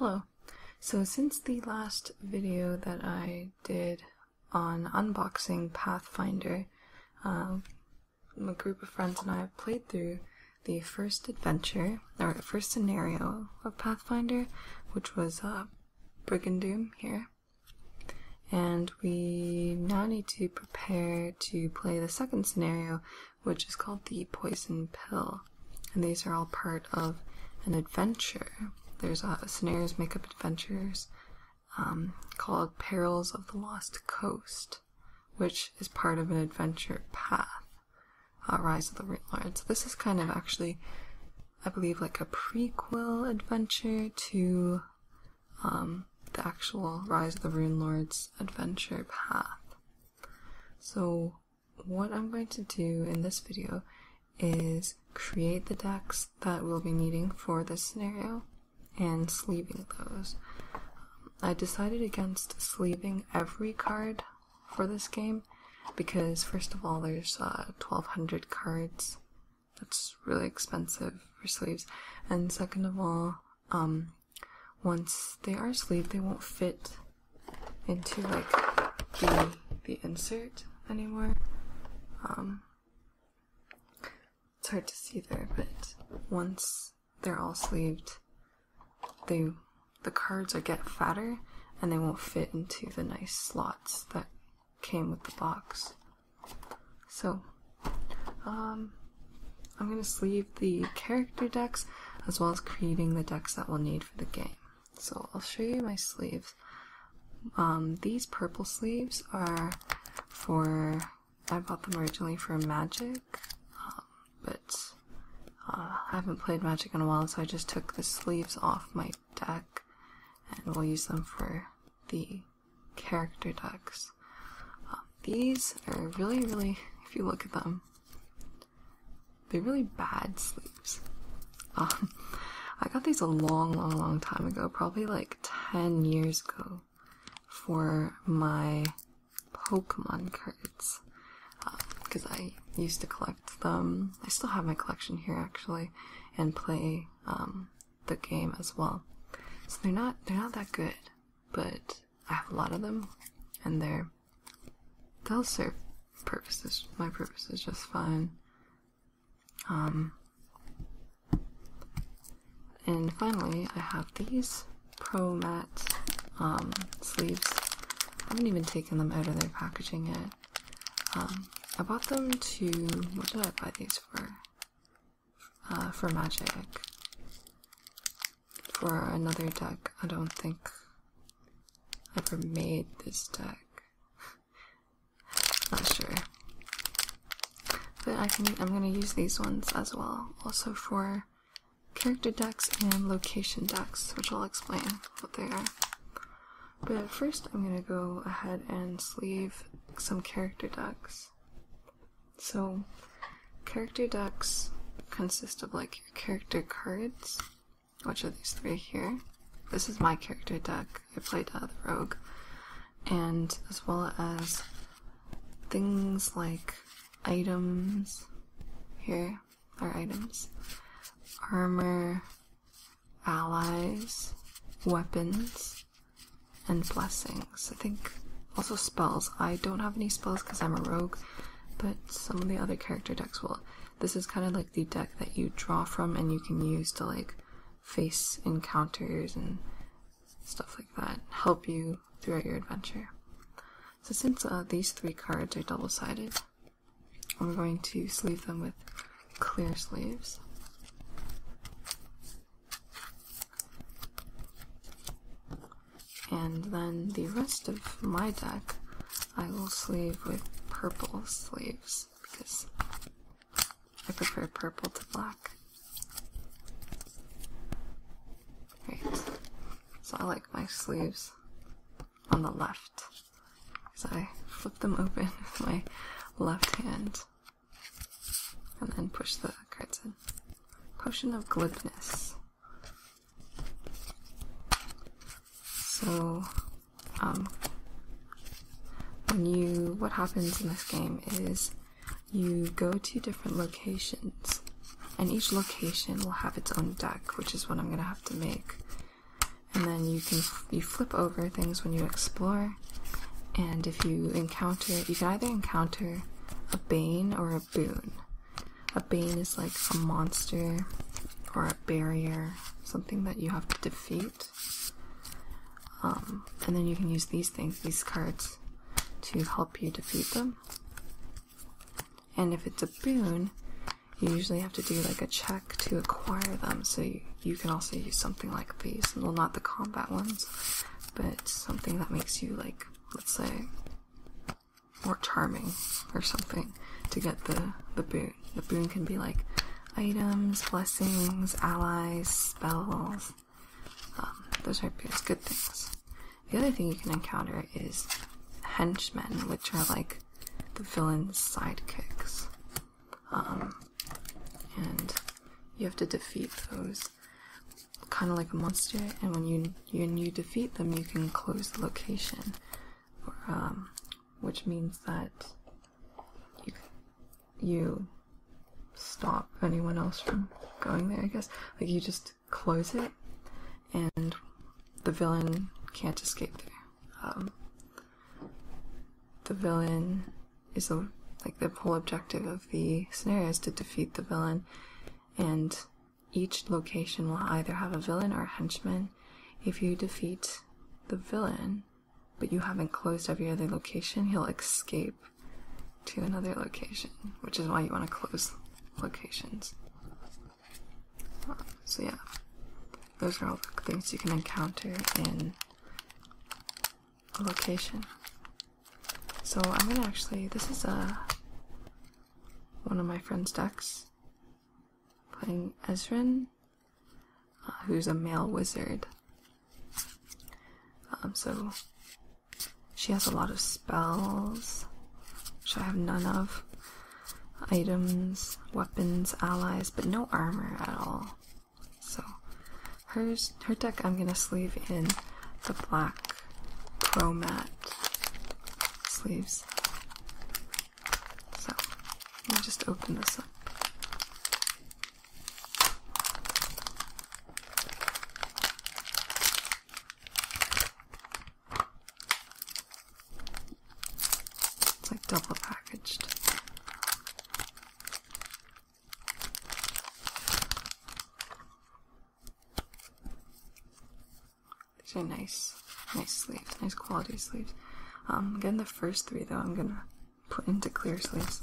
Hello. So since the last video that I did on unboxing Pathfinder, a group of friends and I have played through the first adventure, or the first scenario of Pathfinder, which was Brigandoom here. And we now need to prepare to play the second scenario, which is called the Poison Pill. And these are all part of an adventure. There's scenarios make up adventures called Perils of the Lost Coast, which is part of an adventure path, Rise of the Rune Lord. So this is kind of actually, I believe, like a prequel adventure to the actual Rise of the Rune Lord's adventure path. So what I'm going to do in this video is create the decks that we'll be needing for this scenario and sleeving those. I decided against sleeving every card for this game because, first of all, there's 1,200 cards. That's really expensive for sleeves. And second of all, once they are sleeved, they won't fit into like the insert anymore. It's hard to see there, but once they're all sleeved, the cards get fatter and they won't fit into the nice slots that came with the box. So I'm going to sleeve the character decks as well as creating the decks that we'll need for the game. So I'll show you my sleeves. These purple sleeves are for, I bought them originally for Magic, but I haven't played Magic in a while, so I just took the sleeves off my deck and we'll use them for the character decks. These are really, if you look at them, they're really bad sleeves. I got these a long time ago, probably like 10 years ago, for my Pokemon cards, because I used to collect them. I still have my collection here actually, and play the game as well. So they're not that good, but I have a lot of them, and they'll serve my purposes just fine. And finally, I have these Pro Matte sleeves. I haven't even taken them out of their packaging yet. I bought them to, what did I buy these for? For Magic. For another deck. I don't think I ever made this deck. Not sure. But I'm gonna use these ones as well. Also for character decks and location decks, which I'll explain what they are. But first I'm gonna go ahead and sleeve some character decks. So, character decks consist of like your character cards, which are these three here. This is my character deck. I played the Rogue. And as well as things like items. Here are items. Armor, allies, weapons, and blessings. I think also spells. I don't have any spells because I'm a rogue, but some of the other character decks will. This is kind of like the deck that you draw from and you can use to like face encounters and stuff like that. Help you throughout your adventure. So since these three cards are double-sided, I'm going to sleeve them with clear sleeves. And then the rest of my deck I will sleeve with purple sleeves because I prefer purple to black. Right. So I like my sleeves on the left because I flip them open with my left hand and then push the cards in. Potion of Glibness. So, what happens in this game is you go to different locations, and each location will have its own deck, which is what I'm going to have to make. and then you flip over things when you explore, and if you encounter, you can either encounter a bane or a boon. A bane is like a monster or a barrier, something that you have to defeat. And then you can use these cards, to help you defeat them. And if it's a boon, you usually have to do like a check to acquire them, so you can also use something like these. Well, not the combat ones, but something that makes you, like, let's say, more charming or something to get the boon. The boon can be like items, blessings, allies, spells. Those are boons, good things. The other thing you can encounter is henchmen, which are like the villain's sidekicks. And you have to defeat those, kind of like a monster, and when you defeat them, you can close the location, which means that you stop anyone else from going there, I guess. Like, you just close it, and the villain can't escape there. The villain is like the whole objective of the scenario is to defeat the villain, and each location will either have a villain or a henchman. If you defeat the villain, but you haven't closed every other location, he'll escape to another location, which is why you want to close locations. So yeah, those are all the things you can encounter in a location. So I'm gonna actually, this is one of my friend's decks, playing Ezrin, who's a male wizard. So she has a lot of spells, which I have none of, items, weapons, allies, but no armor at all. So her deck I'm gonna sleeve in the black chromat sleeves. So let me just open this up. It's like double packaged. These are nice sleeves, nice quality sleeves. Again, the first three though, I'm gonna put into clear sleeves.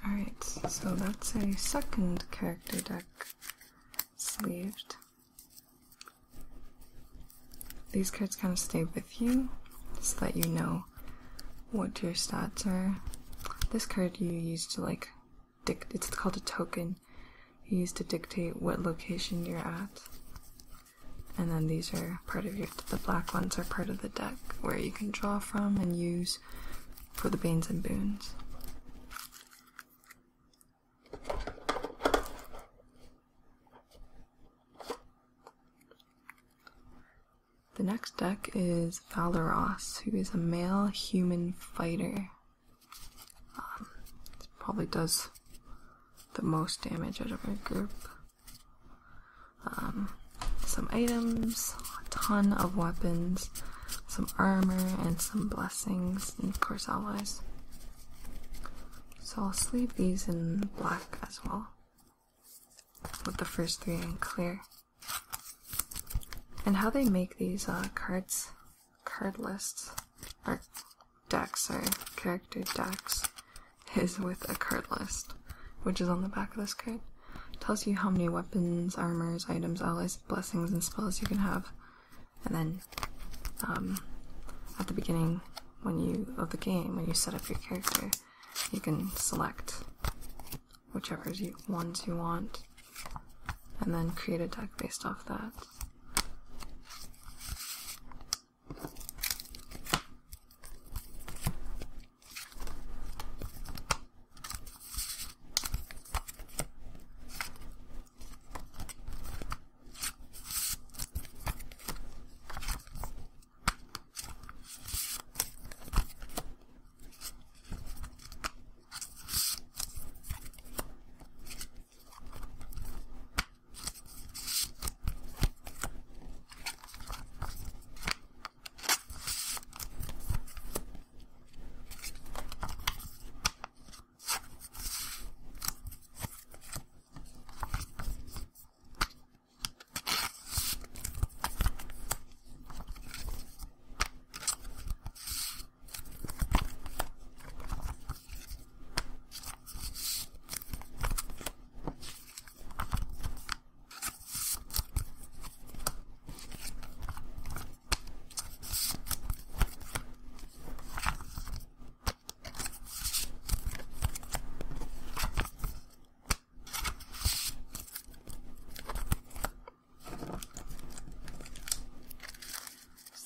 Alright, so that's a second character deck sleeved. These cards kind of stay with you, so that you know what your stats are. This card you use to, like, it's called a token. You use to dictate what location you're at. And then these are part of the black ones are part of the deck, where you can draw from and use for the banes and boons. The next deck is Valoros, who is a male human fighter. Probably does the most damage out of our group. Some items, a ton of weapons, some armor, and some blessings, and of course allies. So I'll sleeve these in black as well, with the first 3 in clear. And how they make these card lists, or decks, or character decks, is with a card list, which is on the back of this card. It tells you how many weapons, armors, items, allies, blessings, and spells you can have. And then, at the beginning of the game, when you set up your character, you can select whichever ones you want, and then create a deck based off that.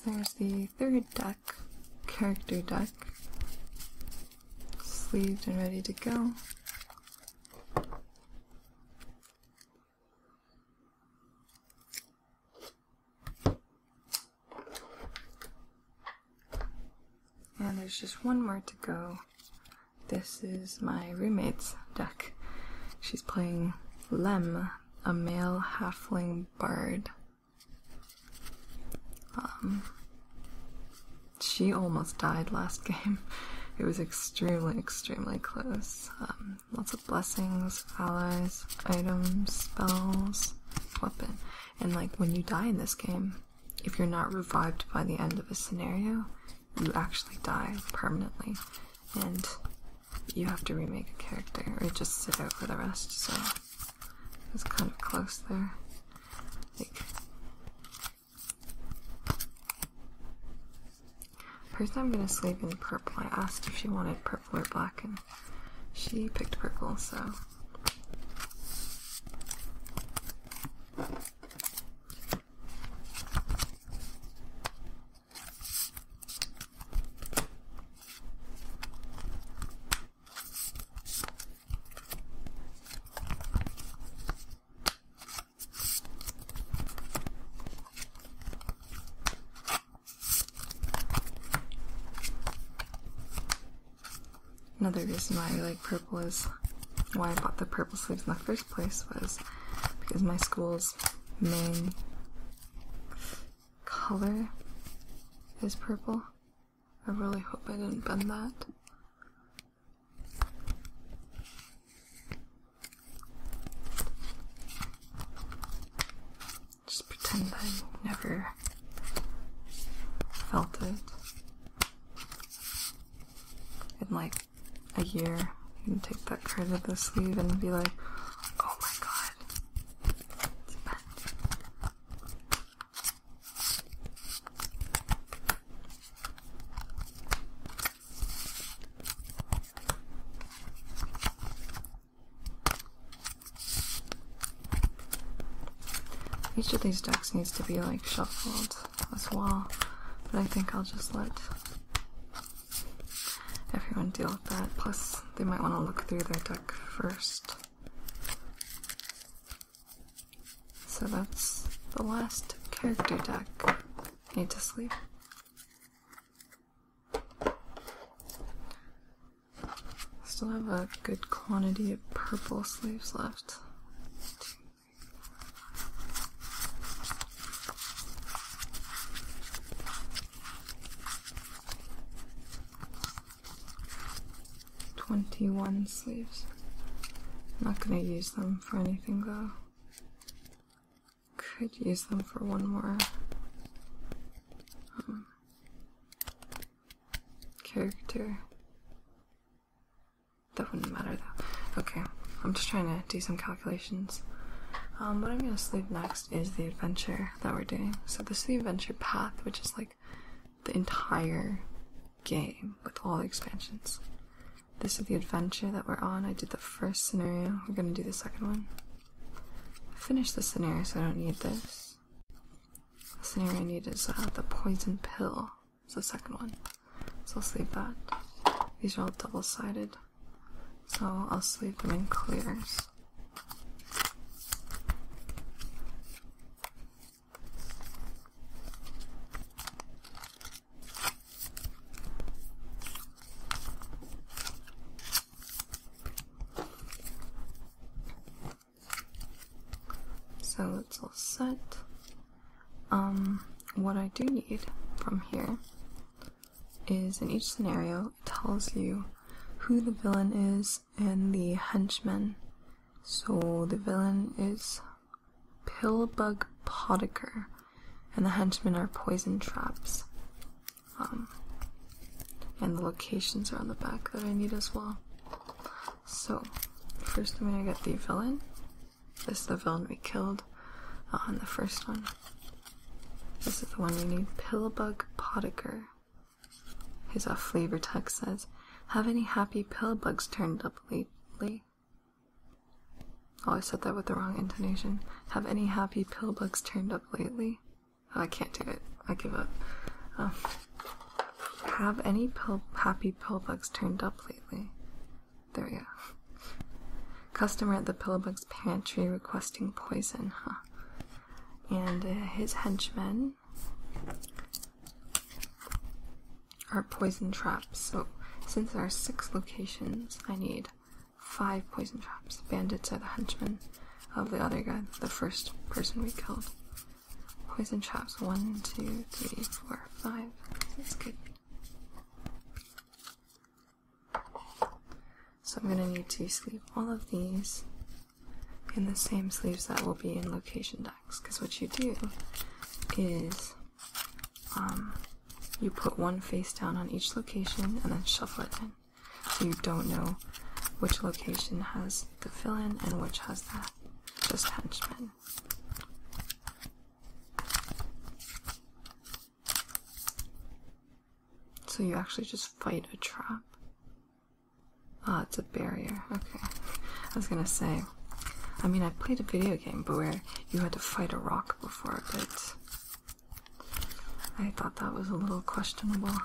There's the third deck, character deck, sleeved and ready to go. And there's just one more to go. This is my roommate's deck. She's playing Lem, a male halfling bard. She almost died last game. It was extremely, extremely close. Lots of blessings, allies, items, spells, weapon. And like when you die in this game, if you're not revived by the end of a scenario, you actually die permanently. And you have to remake a character or just sit out for the rest, so it was kind of close there. First I'm gonna sleeve in purple. I asked if she wanted purple or black and she picked purple, so another reason why I like purple is why I bought the purple sleeves in the first place was because my school's main color is purple. I really hope I didn't bend that. Just pretend I never felt it. And like a year, you can take that card out of the sleeve and be like, oh my god, it's bent. Each of these decks needs to be like shuffled as well, but I think I'll just let everyone deal with that. Plus, they might want to look through their deck first. So that's the last character deck. need to sleep. Still have a good quantity of purple sleeves left. 21 sleeves. I'm not going to use them for anything though. Could use them for one more character. That wouldn't matter though. Okay, I'm just trying to do some calculations. What I'm going to sleeve next is the adventure that we're doing. So this is the adventure path, which is like the entire game with all the expansions. This is the adventure that we're on. I did the first scenario. We're going to do the second one. I finished the scenario, so I don't need this. The scenario I need is the poison pill. It's the second one. So I'll sleeve that. These are all double-sided. So I'll sleeve them in clears. So it's all set. What I do need from here is in each scenario it tells you who the villain is and the henchman. So the villain is Pillbug Potiker and the henchmen are poison traps. And the locations are on the back that I need as well. So first I'm gonna get the villain. This is the villain we killed on the first one. This is the one we need. Pillbug Potiker. His flavor text says, "Have any happy pillbugs turned up lately?" Oh, I said that with the wrong intonation. Have any happy pillbugs turned up lately? Oh, I can't do it. I give up. Have any happy pillbugs turned up lately? There we go. Customer at the Pillbug's pantry requesting poison, huh? And his henchmen are poison traps. So since there are 6 locations, I need 5 poison traps. Bandits are the henchmen of the other guy, the first person we killed. Poison traps 1, 2, 3, 4, 5. That's good. So I'm gonna need to sleeve all of these in the same sleeves that will be in location decks, because what you do is you put one face down on each location and then shuffle it in, so you don't know which location has the villain and which has the just henchmen. So you actually just fight a trap. Ah, it's a barrier. Okay. I was gonna say, I mean, I played a video game, but where you had to fight a rock before, but I thought that was a little questionable.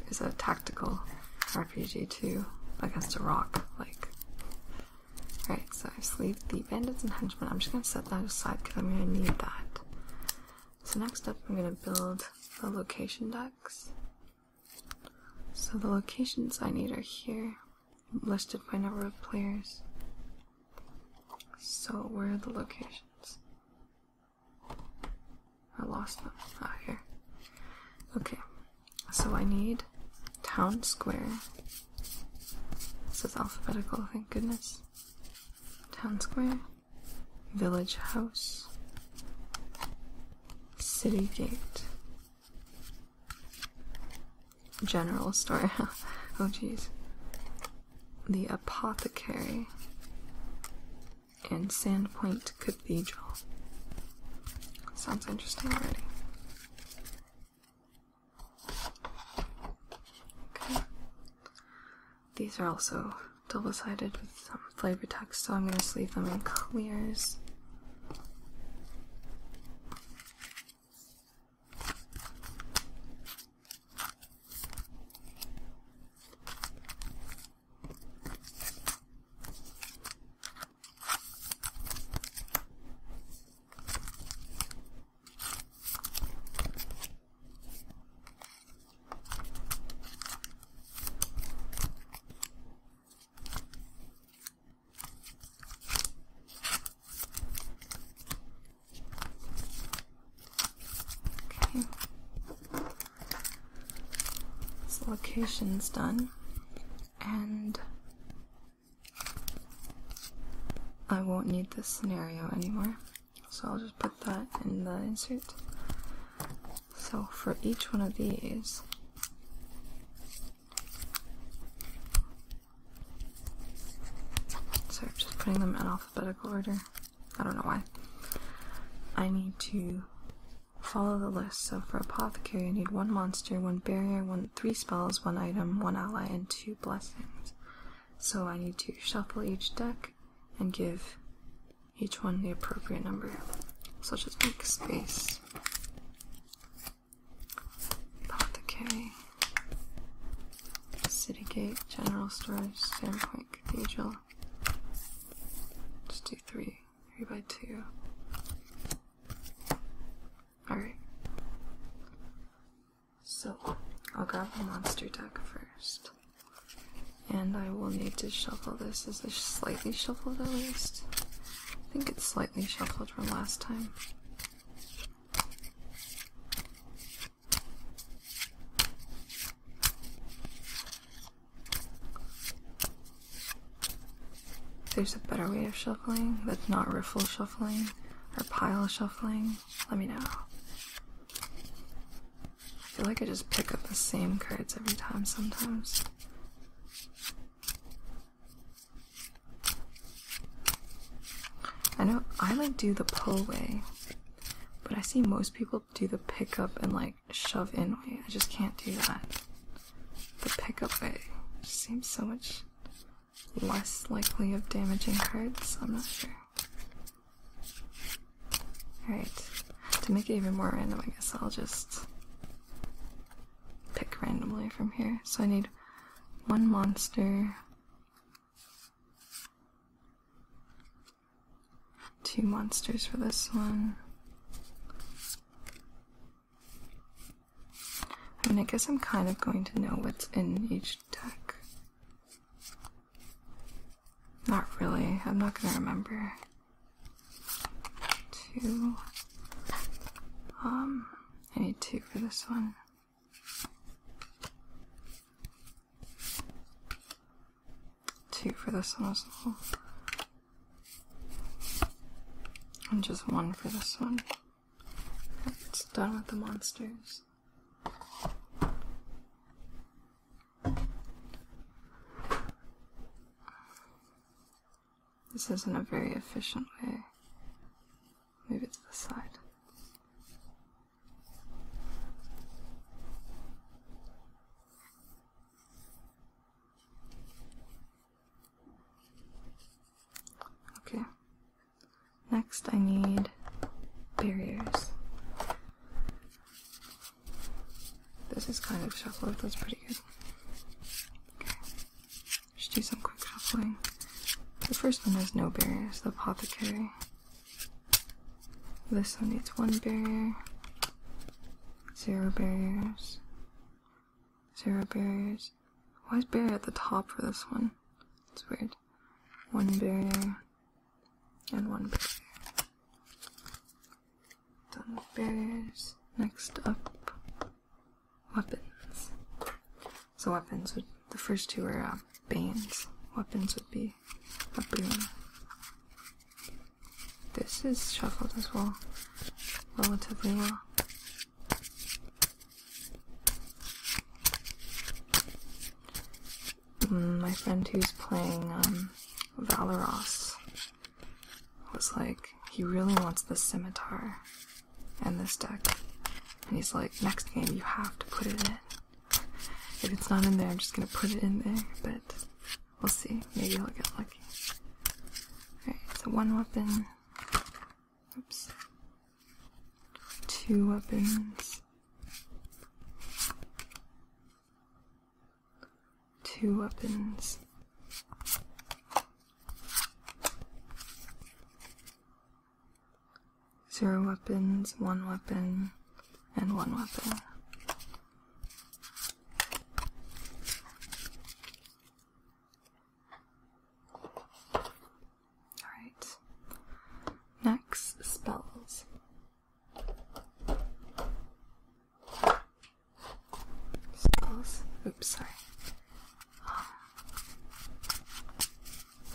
It's a tactical RPG too, against a rock, like. Alright, so I sleeved the bandits and henchmen. I'm just gonna set that aside because I'm gonna need that. So next up, I'm gonna build the location decks. So the locations I need are here, listed by number of players. So where are the locations? I lost them. Ah, here. Okay, so I need town square. This is alphabetical, thank goodness. Town square, village house, city gate, general store. Oh jeez. The apothecary and Sandpoint Cathedral. Sounds interesting already. Okay. These are also double-sided with some flavor text, so I'm going to sleeve them in clears. locations done, and I won't need this scenario anymore, so I'll just put that in the insert. So for each one of these, sorry, I'm just putting them in alphabetical order, I don't know why, I need to follow the list. So for Apothecary I need 1 monster, 1 barrier, 3 spells, 1 item, 1 ally, and 2 blessings. So I need to shuffle each deck and give each one the appropriate number. So let's just make space. Apothecary, City Gate, General Stores, Sandpoint Cathedral. Just do 3 by 2. Alright. So I'll grab the monster deck first. And I will need to shuffle this. Is this slightly shuffled at least? I think it's slightly shuffled from last time. If there's a better way of shuffling that's not riffle shuffling or pile shuffling, let me know. I feel like I just pick up the same cards every time sometimes. I know I like do the pull way, but I see most people do the pick up and like shove in way. I just can't do that. The pick up way just seems so much less likely of damaging cards. I'm not sure. Alright, to make it even more random, I guess I'll just pick randomly from here. So I need 1 monster, 2 monsters for this one. I mean, I guess I'm kind of going to know what's in each deck. Not really, I'm not gonna remember. 2. I need 2 for this one. Two for this one as well. And just 1 for this one. It's done with the monsters. This isn't a very efficient way. Move it to the side. Okay. Next I need barriers. This is kind of shuffled, that's pretty good. Okay. Just do some quick shuffling. The first one has no barriers, the Apothecary. This one needs 1 barrier, 0 barriers, 0 barriers. Why is barrier at the top for this one? It's weird. 1 barrier and 1 barrier. Done with barriers. Next up, weapons. So weapons would, the first 2 are banes. Weapons would be a boon. This is shuffled as well, relatively well. My friend who's playing Valoros was like, he really wants the scimitar in this deck. And he's like, next game you have to put it in. If it's not in there, I'm just gonna put it in there, but we'll see. Maybe I'll get lucky. Alright, so 1 weapon. Oops. 2 weapons. 2 weapons. 0 weapons, 1 weapon, and 1 weapon. Alright. Next, spells. Spells. Oops, sorry.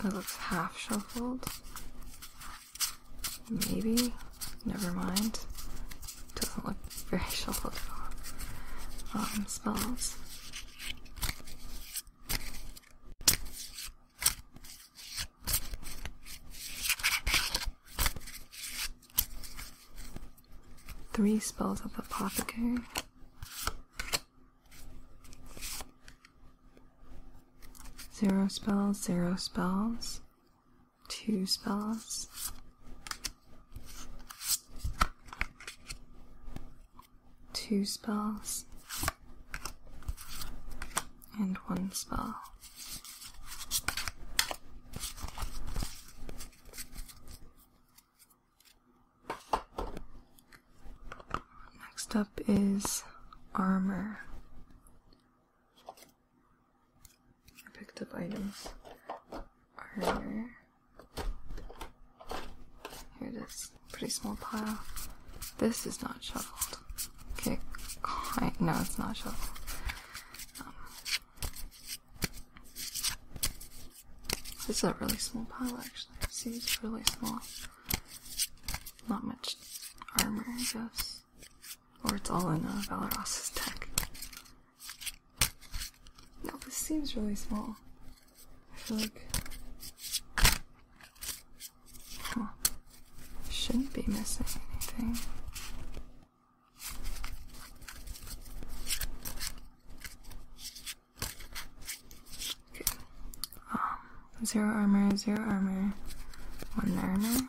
It looks half shuffled. Maybe. Never mind. Doesn't look very shuffled at all. Spells. Three spells of Apothecary. Zero spells. 2 spells. 2 spells. And 1 spell. Next up is armor. I picked up items. Armor. Here it is. Pretty small pile. This is not shuffled. Okay, no, it's not shuffled. This is a really small pile, actually. It seems really small. Not much armor, I guess. Or it's all in Valoros's deck. No, this seems really small. I feel like... Huh. Shouldn't be missing anything. Okay. 0 armor, 0 armor. 1 armor.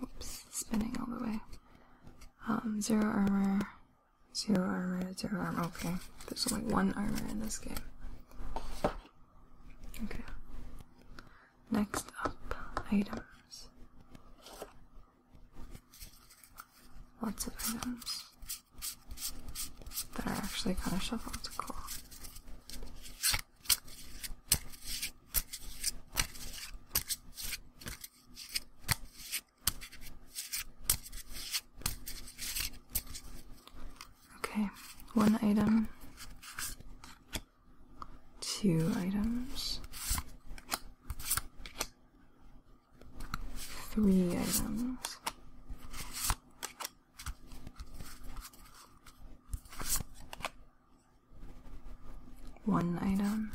Oops, spinning all the way. 0 armor, 0 armor, 0 armor. Okay, there's only 1 armor in this game. Okay. Next up, items. Lots of items that are actually kind of shuffled. Cool. Okay, 1 item, 2 items, 3 items, 1 item,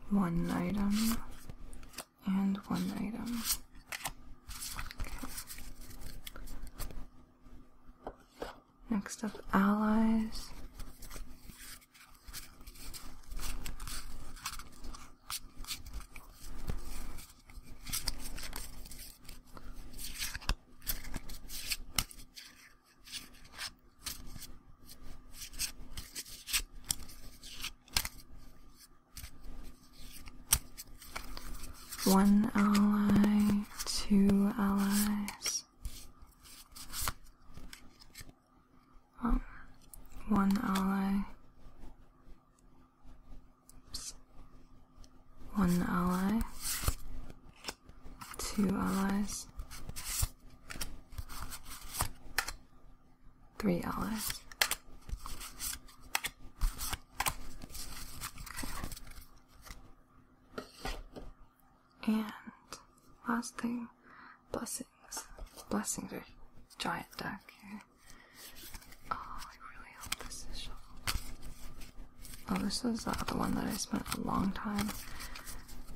1 item, and 1 item. Next up, allies. One ally, 2 allies. 1 ally. Oops. 1 ally. 2 allies. 3 allies. Okay. And last thing, blessings. Blessings are giant deck here. Oh, this is the one that I spent a long time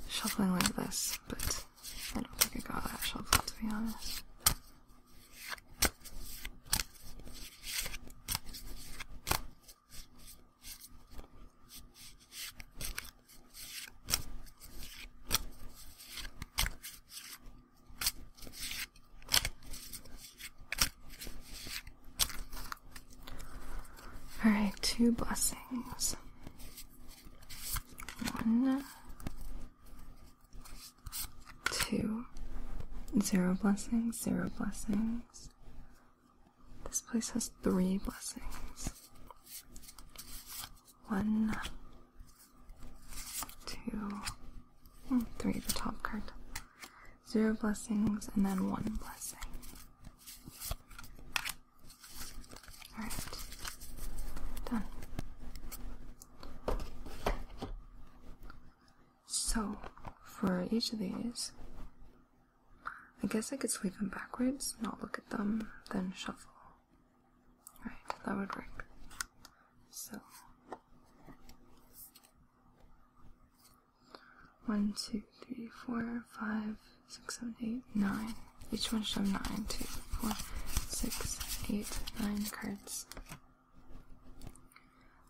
shuffling like this, but I don't think I got that shuffled, to be honest. Alright, 2 blessings. 1, 2, 0 blessings, 0 blessings. This place has 3 blessings. 1, 2, 3, the top card. 0 blessings, and then 1 blessing. Alright. each of these, I guess I could sleeve them backwards, not look at them, then shuffle. Right, that would work. So 1, 2, 3, 4, 5, 6, 7, 8, 9. Each one should have 9, 2, 4, 6, 8, 9 cards.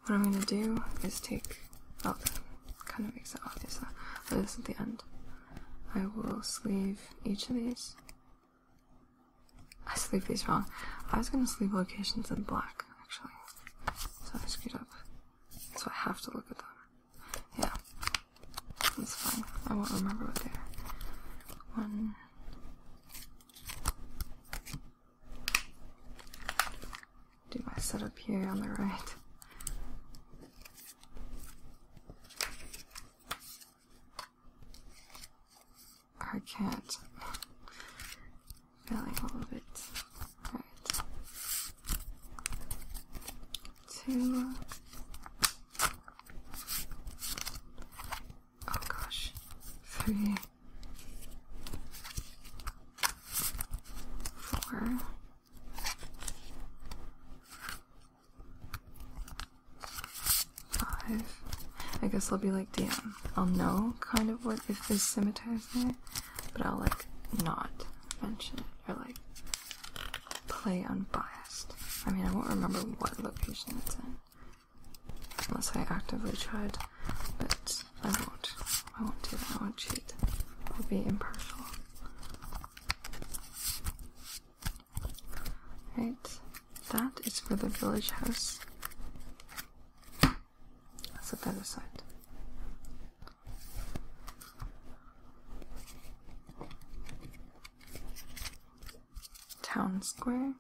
What I'm going to do is take, oh, that kind of makes it obvious, but this at the end. I will sleeve each of these. I sleeve these wrong. I was going to sleeve locations in black, actually. So I screwed up. So I have to look at them. Yeah. That's fine. I won't remember what they are. 1. Do my setup here on the right. I can't. Failing a little bit. Alright. 2. Oh gosh. 3. 4. 5. I guess I'll be like DM. I'll know kind of what if this scimitar is there, but I'll like not mention it or like play unbiased. I mean, I won't remember what location it's in unless I actively tried, but I won't. I won't do that. I won't cheat. I'll be impartial. Right, that is for the village house. Set that aside. Town square.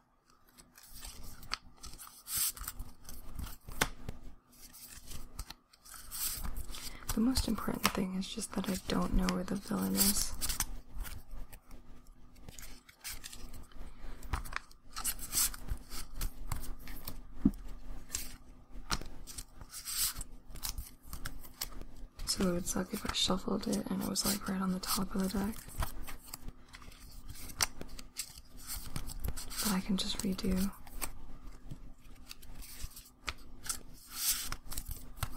The most important thing is just that I don't know where the villain is. So it would suck if I shuffled it and it was like right on the top of the deck. But I can just redo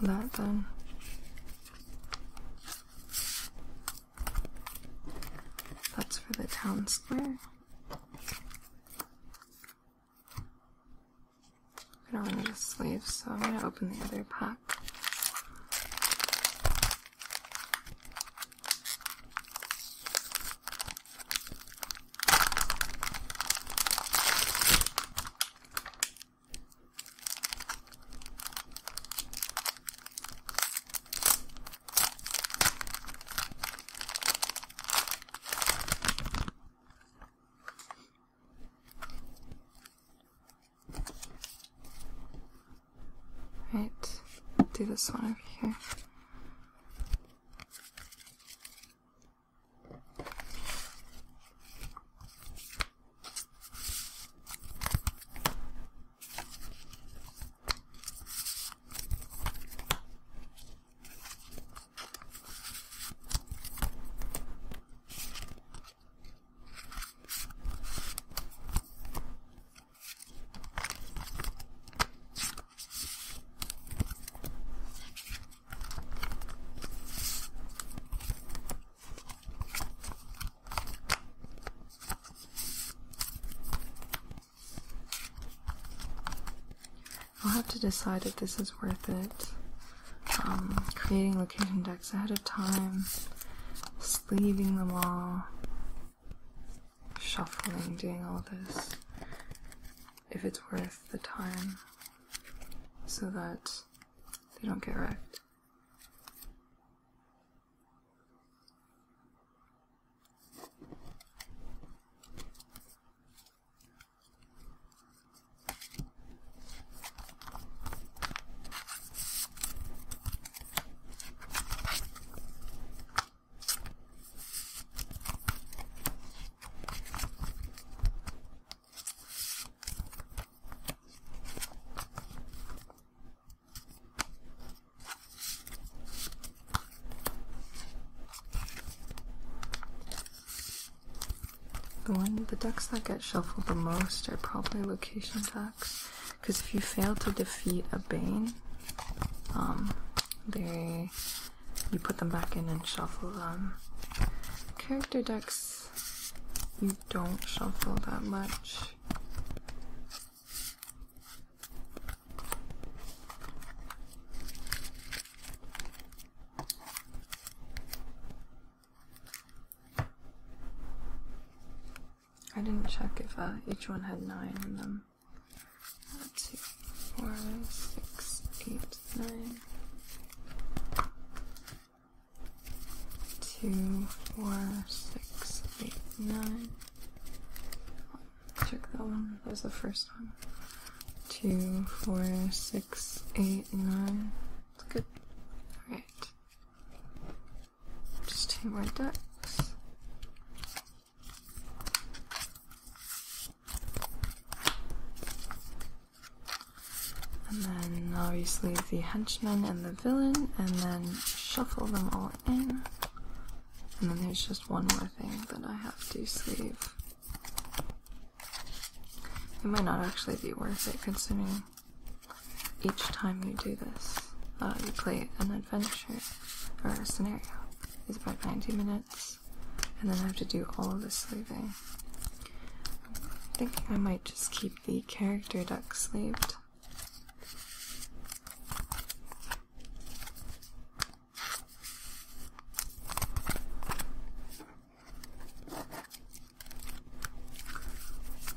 that then. That's for the town square. I don't really need a sleeve, so I'm going to open the other pack. Right, do this one over here. I'll have to decide if this is worth it. Creating location decks ahead of time, sleeving them all, shuffling, doing all this. If it's worth the time so that they don't get wrecked. the decks that get shuffled the most are probably location decks, because if you fail to defeat a Bane, you put them back in and shuffle them. Character decks, you don't shuffle that much. I didn't check if each one had 9 in them. 2, 4, 6, 8, 9. 2, 4, 6, 8, 9. Check that one. That was the first one. 2, 4, 6, 8, 9. That's good. Alright. Just 2 more decks. And then obviously the henchman and the villain, and then shuffle them all in. And then there's just one more thing that I have to sleeve. It might not actually be worth it, considering each time you do this, you play an adventure, or a scenario. It's about 90 minutes, and then I have to do all of the sleeving. I think I might just keep the character deck sleeved.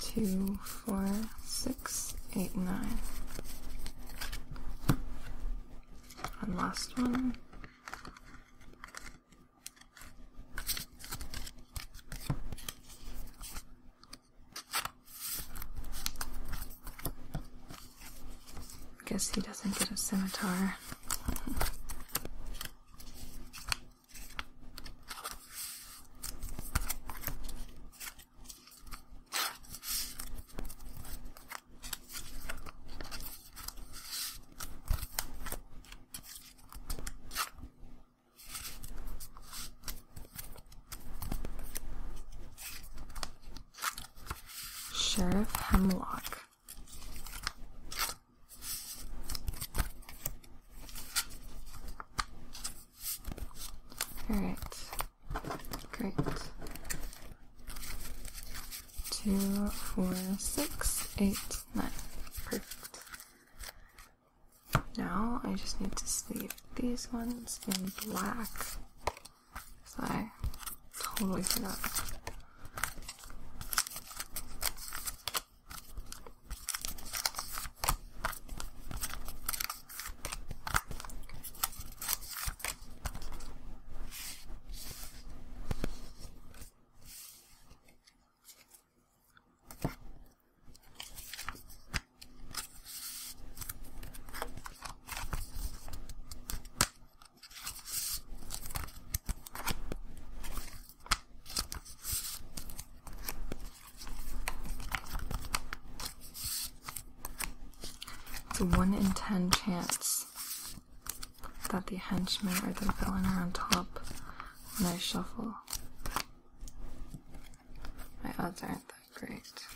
Two, 4, 6, 8, 9. And last one. I guess he doesn't get a scimitar. Sheriff Hemlock. Alright, great. 2, 4, 6, 8, 9. Perfect. Now I just need to sleeve these ones in black. So I totally forgot. It's a 1 in 10 chance that the henchman or the villain are on top when I shuffle. My odds aren't that great.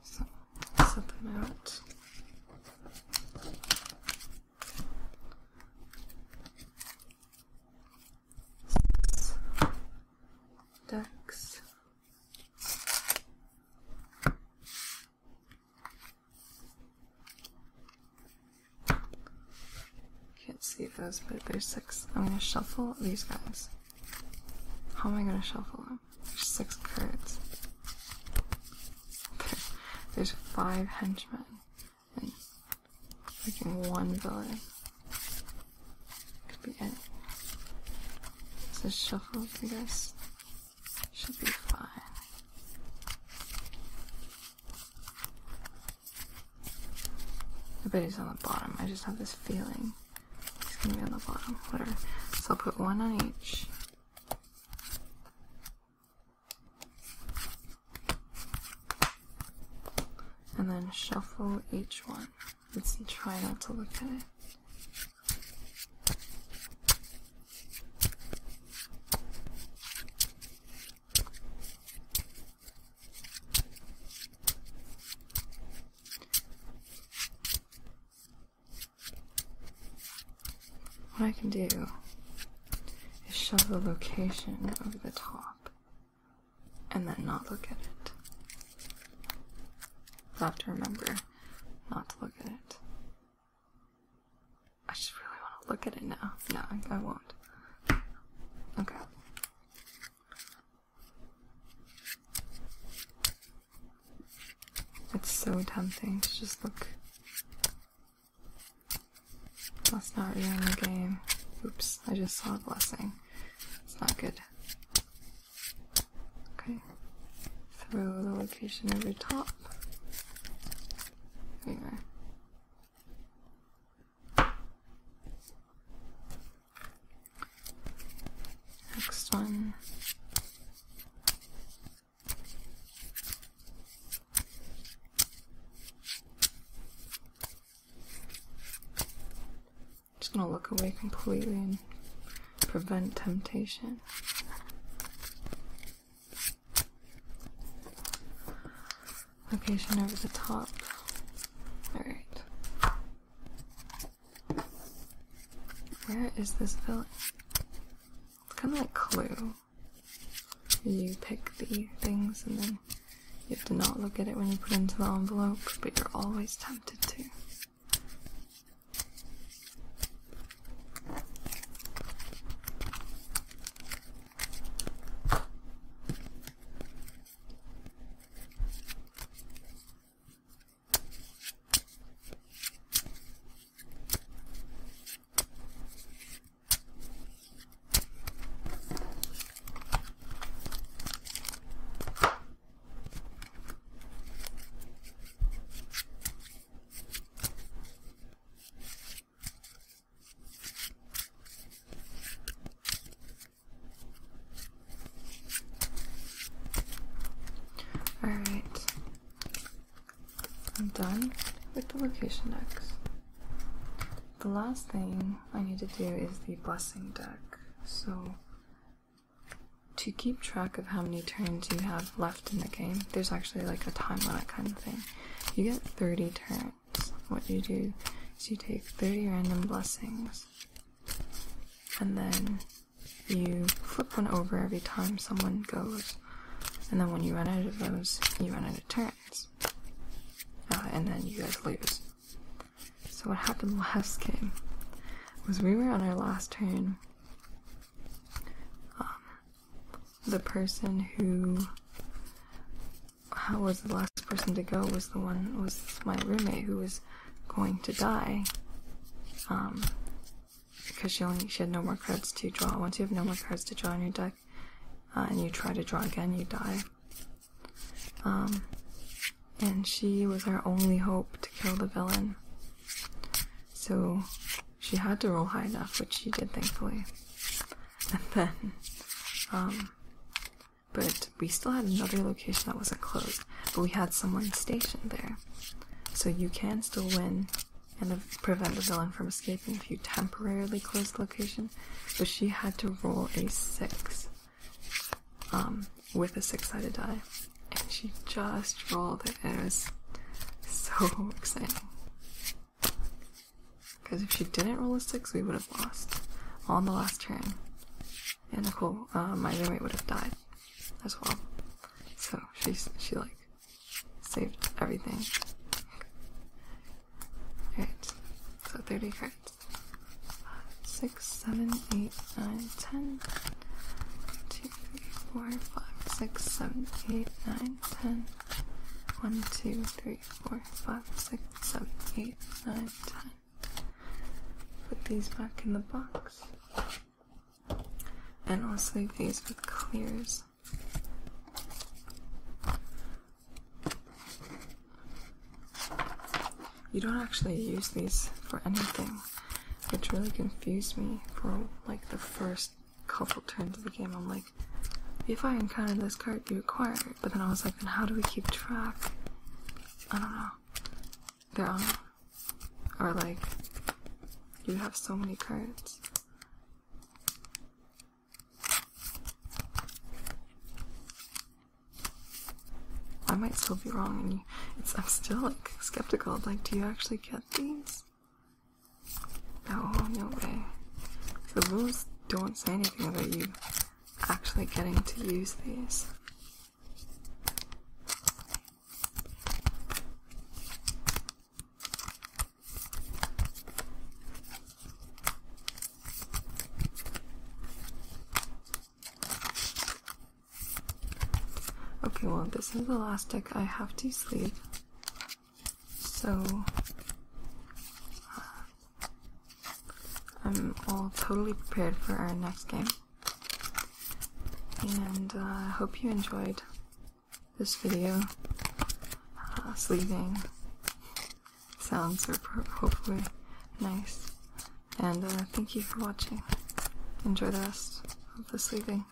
So, set them out. Decks. Can't see those, but there's 6. I'm gonna shuffle these guys. How am I gonna shuffle them? There's 6 cards. There's 5 henchmen and freaking 1 villain. Could be any. So shuffle, I guess. Should be fine. I bet he's on the bottom. I just have this feeling he's gonna be on the bottom. Whatever. So I'll put 1 on each. And then shuffle each one. Let's try not to look at it. what I can do is shove the location over the top and then not look at it. I have to remember not to look at it. I just really want to look at it now. No, I won't. Okay. It's so tempting to just look. That's not really in the game. Oops, I just saw a blessing. It's not good. Okay. Throw the location over top. There you are. Next one. Just gonna look away completely and prevent temptation. Location over the top. Alright. Where is this villain? It's kind of like Clue. You pick the things and then you have to not look at it when you put it into the envelope, but you're always tempted to. Alright, I'm done with the location decks. The last thing I need to do is the blessing deck. So, to keep track of how many turns you have left in the game, there's actually like a time limit kind of thing. You get 30 turns. What you do is you take 30 random blessings, and then you flip one over every time someone goes. And then when you run out of those, you run out of turns. And then you guys lose. So what happened last game was we were on our last turn. The person who was the last person to go was my roommate who was going to die. Because she had no more cards to draw. Once you have no more cards to draw in your deck, and you try to draw again, you die. And she was our only hope to kill the villain. So she had to roll high enough, which she did, thankfully. And then, but we still had another location that wasn't closed, but we had someone stationed there. So you can still win and prevent the villain from escaping if you temporarily close the location, but she had to roll a 6. With a 6-sided die, and she just rolled it, and it was so exciting. Because if she didn't roll a 6, we would have lost on the last turn, and Nicole, my roommate, would have died as well. So she like saved everything. Alright, so 30 cards. 6, 7, 8, 9, 10. 2, 3, 4, 5, 6, 7, 8, 9, 10. 1, 2, 3, 4, 5, 6, 7, 8, 9, 10. Put these back in the box. And I'll sleeve these with clears. You don't actually use these for anything, which really confused me for like the first couple turns of the game. I'm like, if I encounter this card, you acquire it. But then I was like, then how do we keep track? I don't know. They're on. Or like, you have so many cards. I might still be wrong, and I'm still like skeptical. Like, do you actually get these? No way. The rules don't say anything about you actually getting to use these. Okay, well, this is the last deck I have to sleeve, so I'm all totally prepared for our next game, and I hope you enjoyed this video. Sleeving sounds are hopefully nice, and thank you for watching. Enjoy the rest of the sleeving.